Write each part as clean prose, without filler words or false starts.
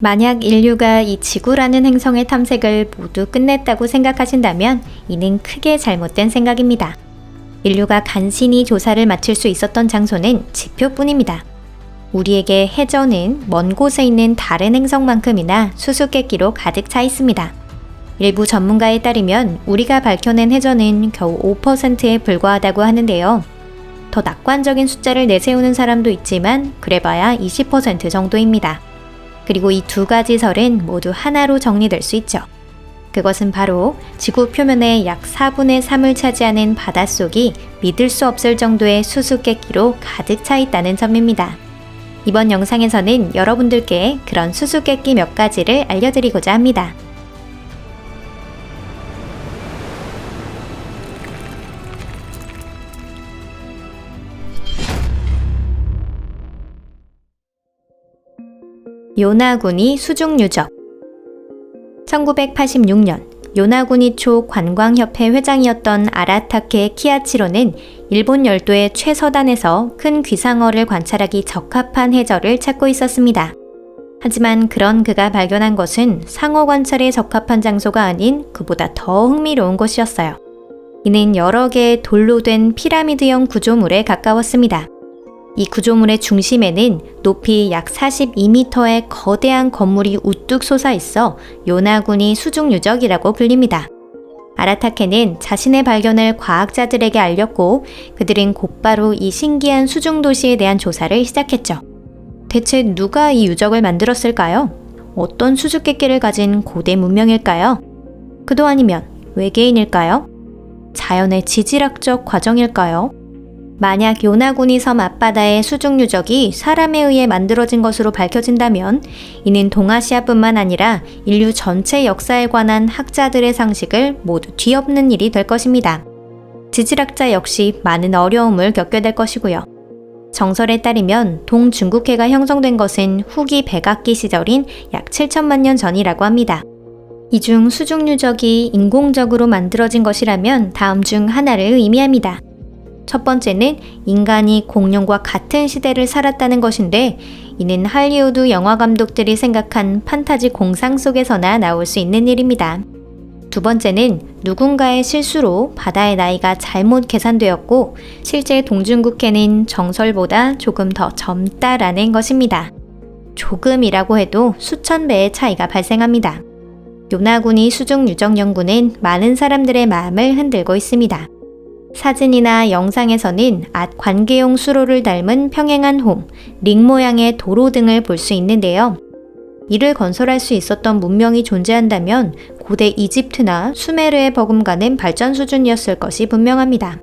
만약 인류가 이 지구라는 행성의 탐색을 모두 끝냈다고 생각하신다면 이는 크게 잘못된 생각입니다. 인류가 간신히 조사를 마칠 수 있었던 장소는 지표뿐입니다. 우리에게 해저는 먼 곳에 있는 다른 행성만큼이나 수수께끼로 가득 차 있습니다. 일부 전문가에 따르면 우리가 밝혀낸 해저는 겨우 5%에 불과하다고 하는데요. 더 낙관적인 숫자를 내세우는 사람도 있지만 그래봐야 20% 정도입니다. 그리고 이 두 가지 설은 모두 하나로 정리될 수 있죠. 그것은 바로 지구 표면의 약 4분의 3을 차지하는 바닷속이 믿을 수 없을 정도의 수수께끼로 가득 차 있다는 점입니다. 이번 영상에서는 여러분들께 그런 수수께끼 몇 가지를 알려드리고자 합니다. 요나구니 수중유적. 1986년 요나구니 초 관광협회 회장이었던 아라타케 키아치로는 일본 열도의 최서단에서 큰 귀상어를 관찰하기 적합한 해저를 찾고 있었습니다. 하지만 그런 그가 발견한 것은 상어 관찰에 적합한 장소가 아닌 그보다 더 흥미로운 곳이었어요. 이는 여러 개의 돌로 된 피라미드형 구조물에 가까웠습니다. 이 구조물의 중심에는 높이 약 42m의 거대한 건물이 우뚝 솟아 있어 요나구니 수중유적이라고 불립니다. 아라타케는 자신의 발견을 과학자들에게 알렸고 그들은 곧바로 이 신기한 수중도시에 대한 조사를 시작했죠. 대체 누가 이 유적을 만들었을까요? 어떤 수수께끼를 가진 고대 문명일까요? 그도 아니면 외계인일까요? 자연의 지질학적 과정일까요? 만약 요나구니 섬 앞바다의 수중유적이 사람에 의해 만들어진 것으로 밝혀진다면 이는 동아시아뿐만 아니라 인류 전체 역사에 관한 학자들의 상식을 모두 뒤엎는 일이 될 것입니다. 지질학자 역시 많은 어려움을 겪게 될 것이고요. 정설에 따르면 동중국해가 형성된 것은 후기 백악기 시절인 약 7천만 년 전이라고 합니다. 이 중 수중유적이 인공적으로 만들어진 것이라면 다음 중 하나를 의미합니다. 첫 번째는 인간이 공룡과 같은 시대를 살았다는 것인데 이는 할리우드 영화 감독들이 생각한 판타지 공상 속에서나 나올 수 있는 일입니다. 두 번째는 누군가의 실수로 바다의 나이가 잘못 계산되었고 실제 동중국해는 정설보다 조금 더 젊다라는 것입니다. 조금이라고 해도 수천 배의 차이가 발생합니다. 요나구니 수중유적 연구는 많은 사람들의 마음을 흔들고 있습니다. 사진이나 영상에서는 관계용 수로를 닮은 평행한 홈, 링 모양의 도로 등을 볼 수 있는데요. 이를 건설할 수 있었던 문명이 존재한다면 고대 이집트나 수메르에 버금가는 발전 수준이었을 것이 분명합니다.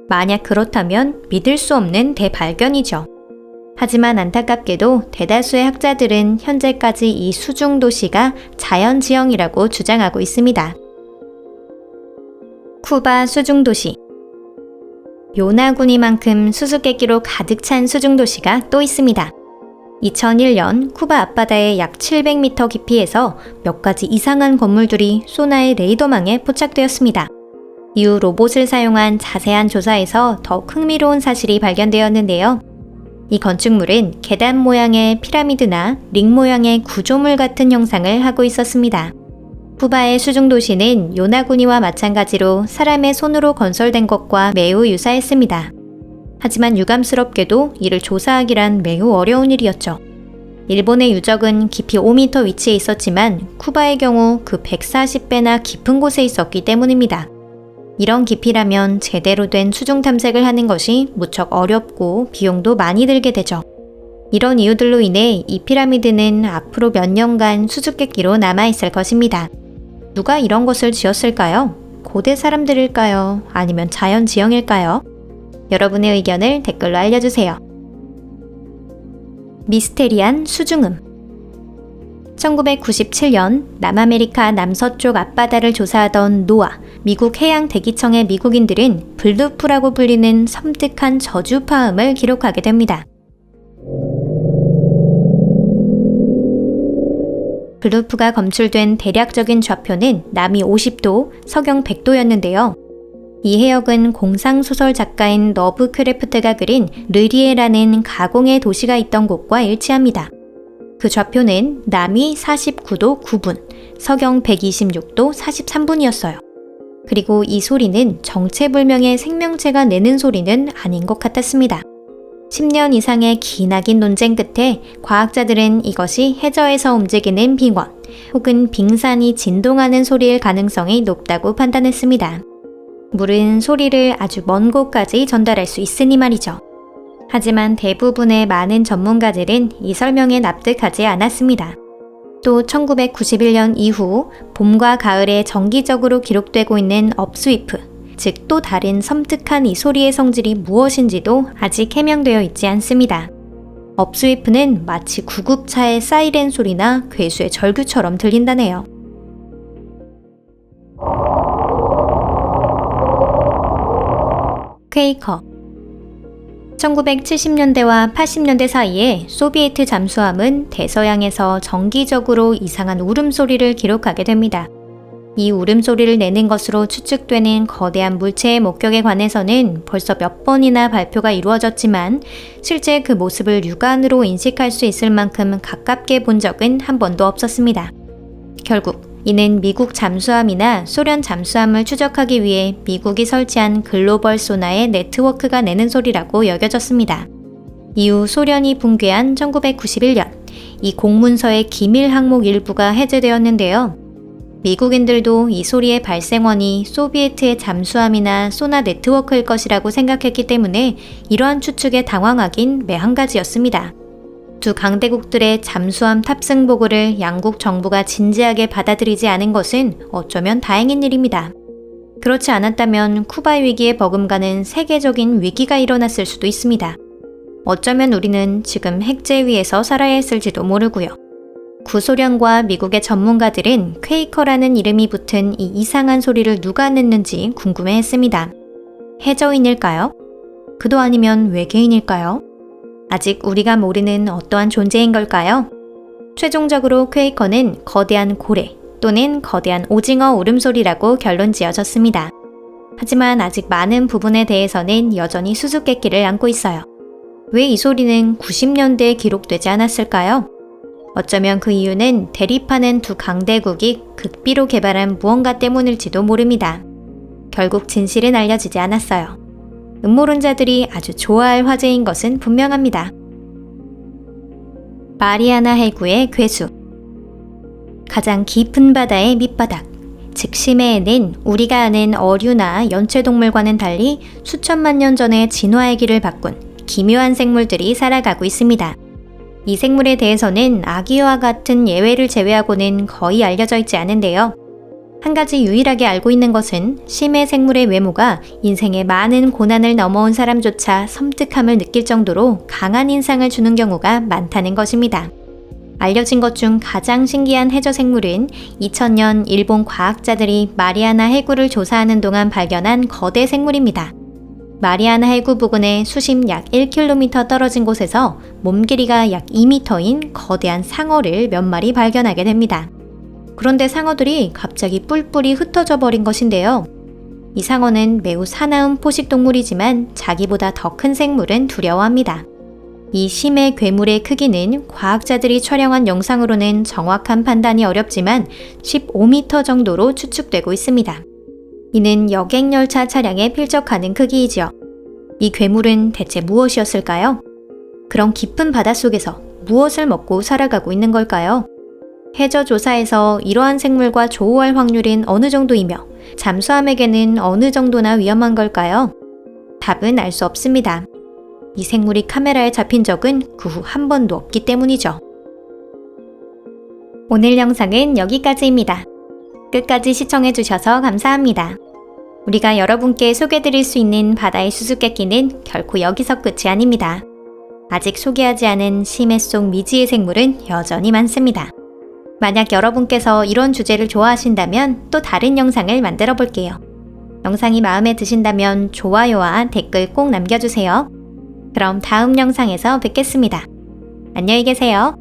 만약 그렇다면 믿을 수 없는 대발견이죠. 하지만 안타깝게도 대다수의 학자들은 현재까지 이 수중도시가 자연지형이라고 주장하고 있습니다. 쿠바 수중도시. 요나구니만큼 수수께끼로 가득 찬 수중도시가 또 있습니다. 2001년 쿠바 앞바다의 약 700m 깊이에서 몇 가지 이상한 건물들이 소나의 레이더망에 포착되었습니다. 이후 로봇을 사용한 자세한 조사에서 더욱 흥미로운 사실이 발견되었는데요. 이 건축물은 계단 모양의 피라미드나 링 모양의 구조물 같은 형상을 하고 있었습니다. 쿠바의 수중도시는 요나구니와 마찬가지로 사람의 손으로 건설된 것과 매우 유사했습니다. 하지만 유감스럽게도 이를 조사하기란 매우 어려운 일이었죠. 일본의 유적은 깊이 5m 위치에 있었지만 쿠바의 경우 그 140배나 깊은 곳에 있었기 때문입니다. 이런 깊이라면 제대로 된 수중 탐색을 하는 것이 무척 어렵고 비용도 많이 들게 되죠. 이런 이유들로 인해 이 피라미드는 앞으로 몇 년간 수수께끼로 남아있을 것입니다. 누가 이런 것을 지었을까요? 고대 사람들일까요? 아니면 자연지형일까요? 여러분의 의견을 댓글로 알려주세요. 미스테리한 수중음. 1997년 남아메리카 남서쪽 앞바다를 조사하던 노아, 미국 해양대기청의 미국인들은 블루프라고 불리는 섬뜩한 저주파음을 기록하게 됩니다. 블루프가 검출된 대략적인 좌표는 남위 50도, 서경 100도였는데요. 이 해역은 공상소설 작가인 러브크래프트가 그린 르리에라는 가공의 도시가 있던 곳과 일치합니다. 그 좌표는 남위 49도 9분, 서경 126도 43분이었어요. 그리고 이 소리는 정체불명의 생명체가 내는 소리는 아닌 것 같았습니다. 10년 이상의 기나긴 논쟁 끝에 과학자들은 이것이 해저에서 움직이는 빙원 혹은 빙산이 진동하는 소리일 가능성이 높다고 판단했습니다. 물은 소리를 아주 먼 곳까지 전달할 수 있으니 말이죠. 하지만 대부분의 많은 전문가들은 이 설명에 납득하지 않았습니다. 또 1991년 이후 봄과 가을에 정기적으로 기록되고 있는 업스위프, 즉 또 다른 섬뜩한 이 소리의 성질이 무엇인지도 아직 해명되어 있지 않습니다. 업스위프는 마치 구급차의 사이렌 소리나 괴수의 절규처럼 들린다네요. 퀘이커 1970년대와 80년대 사이에 소비에트 잠수함은 대서양에서 정기적으로 이상한 울음소리를 기록하게 됩니다. 이 울음소리를 내는 것으로 추측되는 거대한 물체의 목격에 관해서는 벌써 몇 번이나 발표가 이루어졌지만 실제 그 모습을 육안으로 인식할 수 있을 만큼 가깝게 본 적은 한 번도 없었습니다. 결국 이는 미국 잠수함이나 소련 잠수함을 추적하기 위해 미국이 설치한 글로벌 소나의 네트워크가 내는 소리라고 여겨졌습니다. 이후 소련이 붕괴한 1991년, 이 공문서의 기밀 항목 일부가 해제되었는데요. 미국인들도 이 소리의 발생원이 소비에트의 잠수함이나 소나 네트워크일 것이라고 생각했기 때문에 이러한 추측에 당황하긴 매한가지였습니다. 두 강대국들의 잠수함 탑승 보고를 양국 정부가 진지하게 받아들이지 않은 것은 어쩌면 다행인 일입니다. 그렇지 않았다면 쿠바 위기에 버금가는 세계적인 위기가 일어났을 수도 있습니다. 어쩌면 우리는 지금 핵제 위에서 살아야 했을지도 모르고요. 구소련과 미국의 전문가들은 퀘이커라는 이름이 붙은 이 이상한 소리를 누가 냈는지 궁금해했습니다. 해저인일까요? 그도 아니면 외계인일까요? 아직 우리가 모르는 어떠한 존재인 걸까요? 최종적으로 퀘이커는 거대한 고래 또는 거대한 오징어 울음소리라고 결론 지어졌습니다. 하지만 아직 많은 부분에 대해서는 여전히 수수께끼를 안고 있어요. 왜 이 소리는 90년대에 기록되지 않았을까요? 어쩌면 그 이유는 대립하는 두 강대국이 극비로 개발한 무언가 때문일지도 모릅니다. 결국 진실은 알려지지 않았어요. 음모론자들이 아주 좋아할 화제인 것은 분명합니다. 마리아나 해구의 괴수. 가장 깊은 바다의 밑바닥, 즉 심해에는 우리가 아는 어류나 연체동물과는 달리 수천만 년 전에 진화의 길을 바꾼 기묘한 생물들이 살아가고 있습니다. 이 생물에 대해서는 아기와 같은 예외를 제외하고는 거의 알려져 있지 않은데요. 한 가지 유일하게 알고 있는 것은 심해 생물의 외모가 인생의 많은 고난을 넘어온 사람조차 섬뜩함을 느낄 정도로 강한 인상을 주는 경우가 많다는 것입니다. 알려진 것 중 가장 신기한 해저 생물은 2000년 일본 과학자들이 마리아나 해구를 조사하는 동안 발견한 거대 생물입니다. 마리아나 해구 부근에 수심 약 1km 떨어진 곳에서 몸 길이가 약 2m인 거대한 상어를 몇 마리 발견하게 됩니다. 그런데 상어들이 갑자기 뿔뿔이 흩어져 버린 것인데요. 이 상어는 매우 사나운 포식동물이지만 자기보다 더 큰 생물은 두려워합니다. 이 심해 괴물의 크기는 과학자들이 촬영한 영상으로는 정확한 판단이 어렵지만 15m 정도로 추측되고 있습니다. 이는 여객열차 차량에 필적하는 크기이지요. 이 괴물은 대체 무엇이었을까요? 그런 깊은 바닷속에서 무엇을 먹고 살아가고 있는 걸까요? 해저 조사에서 이러한 생물과 조우할 확률은 어느 정도이며 잠수함에게는 어느 정도나 위험한 걸까요? 답은 알 수 없습니다. 이 생물이 카메라에 잡힌 적은 그 후 한 번도 없기 때문이죠. 오늘 영상은 여기까지입니다. 끝까지 시청해주셔서 감사합니다. 우리가 여러분께 소개해드릴 수 있는 바다의 수수께끼는 결코 여기서 끝이 아닙니다. 아직 소개하지 않은 심해 속 미지의 생물은 여전히 많습니다. 만약 여러분께서 이런 주제를 좋아하신다면 또 다른 영상을 만들어 볼게요. 영상이 마음에 드신다면 좋아요와 댓글 꼭 남겨주세요. 그럼 다음 영상에서 뵙겠습니다. 안녕히 계세요.